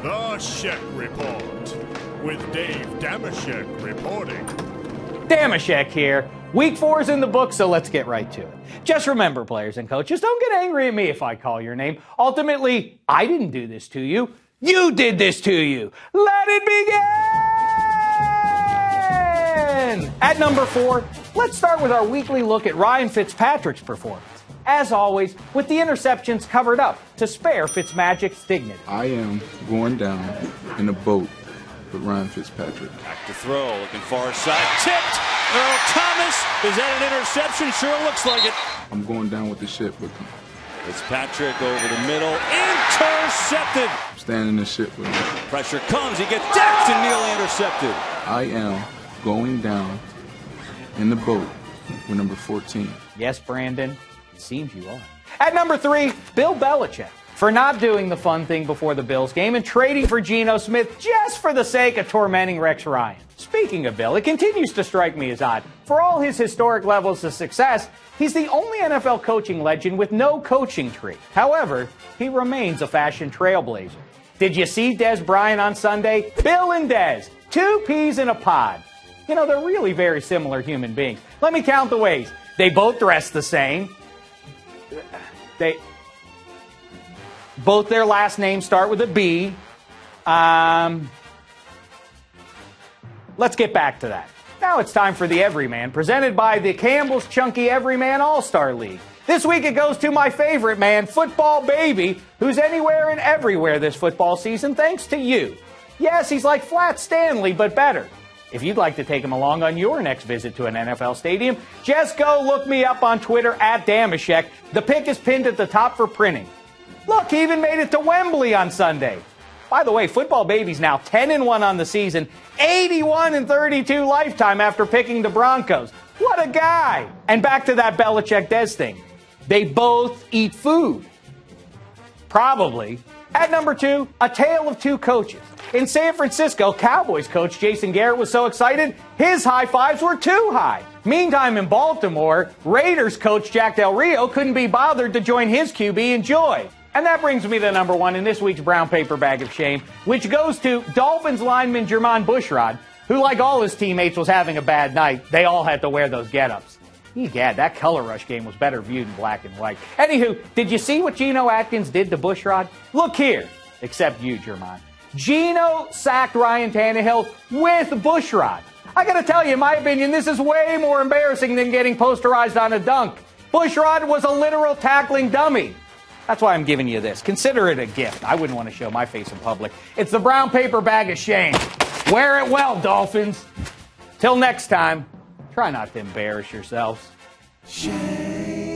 The Shek Report with Dave Dameshek reporting. Dameshek here. Week 4 is in the book, so let's get right to it. Just remember, players and coaches, don't get angry at me if I call your name. Ultimately, I didn't do this to you. You did this to you. Let it begin! At number 4, let's start with our weekly look at Ryan Fitzpatrick's performance. As always, with the interceptions covered up to spare Fitzmagic's dignity. I am going down in a boat with Ryan Fitzpatrick. Back to throw, looking far side, tipped. Earl Thomas, is that an interception? Sure looks like it. I'm going down with the ship with him. Fitzpatrick over the middle, intercepted. I'm standing in the ship with him. Pressure comes, he gets decked and nearly intercepted. I am going down in the boat with number 14. Yes, Brandon, it seems you are. At number 3, Bill Belichick. For not doing the fun thing before the Bills game and trading for Geno Smith just for the sake of tormenting Rex Ryan. Speaking of Bill, it continues to strike me as odd. For all his historic levels of success, he's the only NFL coaching legend with no coaching tree. However, he remains a fashion trailblazer. Did you see Dez Bryant on Sunday? Bill and Dez, 2 peas in a pod. You know, they're really very similar human beings. Let me count the ways. They both dress the same. Both their last names start with a B. Let's get back to that. Now it's time for the Everyman, presented by the Campbell's Chunky Everyman All-Star League. This week it goes to my favorite man, Football Baby, who's anywhere and everywhere this football season thanks to you. Yes, he's like Flat Stanley, but better. If you'd like to take him along on your next visit to an NFL stadium, just go look me up on Twitter at Dameshek. The pic is pinned at the top for printing. Look, he even made it to Wembley on Sunday. By the way, Football Baby's now 10-1 on the season, 81-32 lifetime after picking the Broncos. What a guy! And back to that Belichick-Dez thing. They both eat food. Probably. At number 2, a tale of 2 coaches. In San Francisco, Cowboys coach Jason Garrett was so excited, his high fives were too high. Meantime, in Baltimore, Raiders coach Jack Del Rio couldn't be bothered to join his QB in joy. And that brings me to number 1 in this week's brown paper bag of shame, which goes to Dolphins lineman Jermon Bushrod, who, like all his teammates, was having a bad night. They all had to wear those get-ups. Egad, that color rush game was better viewed in black and white. Anywho, did you see what Geno Atkins did to Bushrod? Look here, except you, Jermon. Geno sacked Ryan Tannehill with Bushrod. I gotta tell you, in my opinion, this is way more embarrassing than getting posterized on a dunk. Bushrod was a literal tackling dummy. That's why I'm giving you this. Consider it a gift. I wouldn't want to show my face in public. It's the brown paper bag of shame. Wear it well, Dolphins. Till next time, try not to embarrass yourselves. Shame.